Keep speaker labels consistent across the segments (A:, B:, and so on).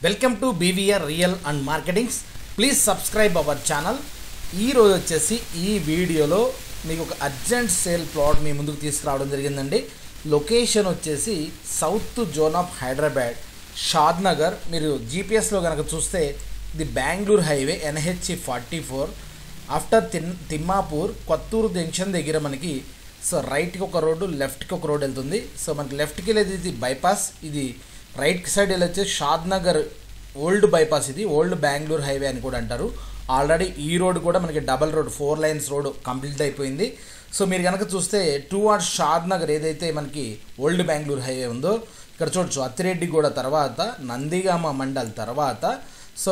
A: Welcome to BVR real and marketings. Please subscribe our channel. ఈరోజు వచ్చేసి ఈ వీడియోలో మీకు ఒక అర్జెంట్ సేల్ ప్లాట్ మీ ముందుకు తీసుకురావడం జరిగిందండి. లొకేషన్ వచ్చేసి south zone of Hyderabad, Shadnagar. మీరు జీపీఎస్లో కనుక చూస్తే ఇది Bengaluru highway NH44 after Thimmapur Kothur junction దగ్గర మనకి రైట్కి ఒక రోడ్డు, లెఫ్ట్కి ఒక రోడ్ వెళ్తుంది. మనకి లెఫ్ట్కి వెళ్ళేది ఇది బైపాస్, ఇది రైట్ సైడ్ వెళ్ళొచ్చే షాద్ నగర్ ఓల్డ్ బైపాస్. ఇది ఓల్డ్ బెంగళూరు హైవే అని కూడా అంటారు. ఆల్రెడీ ఈ రోడ్ కూడా మనకి double road 4 lines road complete అయిపోయింది. మీరు కనుక చూస్తే టువర్డ్స్ షాద్ నగర్ ఏదైతే మనకి ఓల్డ్ బెంగళూరు హైవే ఉందో ఇక్కడ చూడొచ్చు. అత్తిరెడ్డిగూడ తర్వాత నందిగామ మండల్ తర్వాత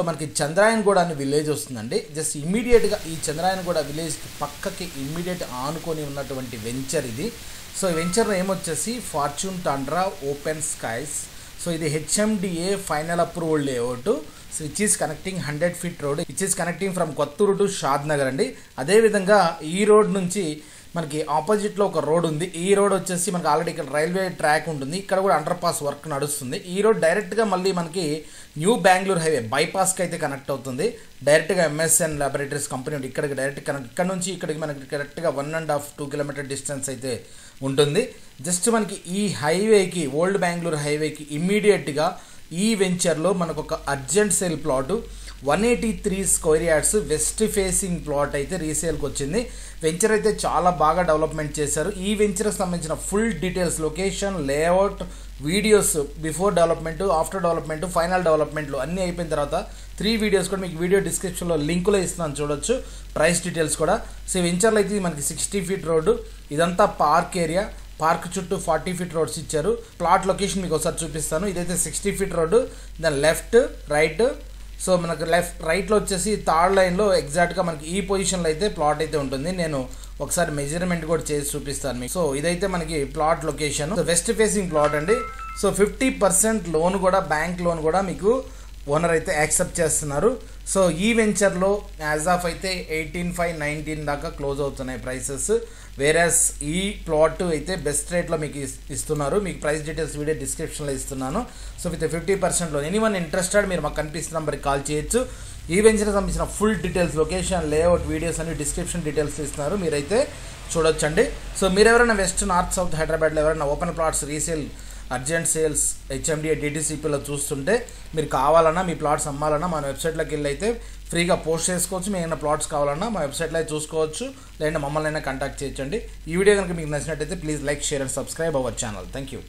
A: మనకి చంద్రాయనగూడ అనే విలేజ్ వస్తుందండి. జస్ట్ ఇమ్మీడియట్గా ఈ చంద్రాయనగూడ విలేజ్కి పక్కకి ఇమ్మీడియట్ ఆనుకొని ఉన్నటువంటి వెంచర్ ఇది. ఈ వెంచర్ ఏమొచ్చేసి ఫార్చ్యూన్ టాండ్రా ఓపెన్ స్కైస్. ఇది HMDA final approval layout. Which is connecting 100 feet road, which is connecting from Kothur to Shadnagar అండి. అదేవిధంగా ఈ రోడ్ నుంచి మనకి ఆపోజిట్లో ఒక రోడ్ ఉంది. ఈ రోడ్ వచ్చేసి మనకి ఆల్రెడీ ఇక్కడ రైల్వే ట్రాక్ ఉంటుంది, ఇక్కడ కూడా అండర్ పాస్ వర్క్ నడుస్తుంది. ఈ రోడ్ డైరెక్ట్గా మళ్ళీ మనకి న్యూ బెంగళూరు హైవే బైపాస్కి అయితే కనెక్ట్ అవుతుంది. డైరెక్ట్గా MSN ల్యాబొరేటరీస్ కంపెనీ ఉంది, ఇక్కడికి డైరెక్ట్ కనెక్ట్. ఇక్కడ నుంచి ఇక్కడికి మనకి కరెక్ట్గా 1.5-2 kilometer డిస్టెన్స్ అయితే ఉంటుంది. జస్ట్ మనకి ఈ హైవేకి, ఓల్డ్ బెంగళూరు హైవేకి ఇమ్మీడియట్గా ఈ వెంచర్లో మనకు ఒక urgent sale plot 183 square yards west facing plot అయితే రీసేల్కి వచ్చింది. వెంచర్ అయితే చాలా బాగా డెవలప్మెంట్ చేశారు. ఈ వెంచర్కి సంబంధించిన full details, location, layout, videos, before development, after development, final డెవలప్మెంట్లు అన్నీ అయిపోయిన తర్వాత 3 వీడియోస్ కూడా మీకు వీడియో డిస్క్రిప్షన్లో లింకులో ఇస్తున్నాను, చూడొచ్చు. ప్రైస్ డీటెయిల్స్ కూడా. ఈ వెంచర్లో అయితే మనకి 60 feet రోడ్డు, ఇదంతా పార్క్ ఏరియా. పార్క్ చుట్టూ 40 feet రోడ్స్ ఇచ్చారు. ప్లాట్ లొకేషన్ మీకు ఒకసారి చూపిస్తాను. ఇదైతే 60 feet రోడ్డు, దాని లెఫ్ట్ రైట్. మనకు రైట్లో వచ్చేసి థర్డ్ లైన్లో ఎగ్జాక్ట్గా మనకి ఈ పొజిషన్లో అయితే ప్లాట్ అయితే ఉంటుంది. నేను ఒకసారి మెజర్మెంట్ కూడా చేసి చూపిస్తాను మీకు. ఇదైతే మనకి plot location, west facing plot అండి. 50% లోన్ కూడా, బ్యాంక్ లోన్ కూడా మీకు ఓనర్ అయితే యాక్సెప్ట్ చేస్తున్నారు. ఈ వెంచర్లో యాజ్ ఆఫ్ అయితే 18,519 దాకా క్లోజ్ అవుతున్నాయి ప్రైసెస్. వేరేస్ ఈ ప్లాట్ అయితే బెస్ట్ రేట్లో మీకు ఇస్తున్నారు. మీకు ప్రైస్ డీటెయిల్స్ వీడియో డిస్క్రిప్షన్లో ఇస్తున్నాను. With 50% loan. ఎనీవన్ ఇంట్రెస్టెడ్ మీరు మాకు కనిపిస్తున్న నెంబర్కి కాల్ చేయొచ్చు. ఈ వెంచర్కి సంబంధించిన full details, location, layout, videos అన్ని డిస్క్రిప్షన్ డీటెయిల్స్ ఇస్తున్నారు, మీరైతే చూడొచ్చండి. మీరు ఎవరైనా వెస్ట్, నార్త్, సౌత్ హైదరాబాద్లో ఎవరైనా open plots resale, urgent sales, HMDA DTCPలో చూస్తుంటే మీరు కావాలన్నా, మీ ప్లాట్స్ అమ్మాలన్నా మన వెబ్సైట్లోకి వెళ్ళి అయితే ఫ్రీగా పోస్ట్ చేసుకోవచ్చు. మీకు ఏమైనా ప్లాట్స్ కావాలన్నా మా వెబ్సైట్లో చూసుకోవచ్చు, లేదంటే మమ్మల్ని అయినా కాంటాక్ట్ చేయొచ్చండి. ఈ వీడియో కనుక మీకు నచ్చినట్టయితే please like, share and subscribe our channel. Thank you.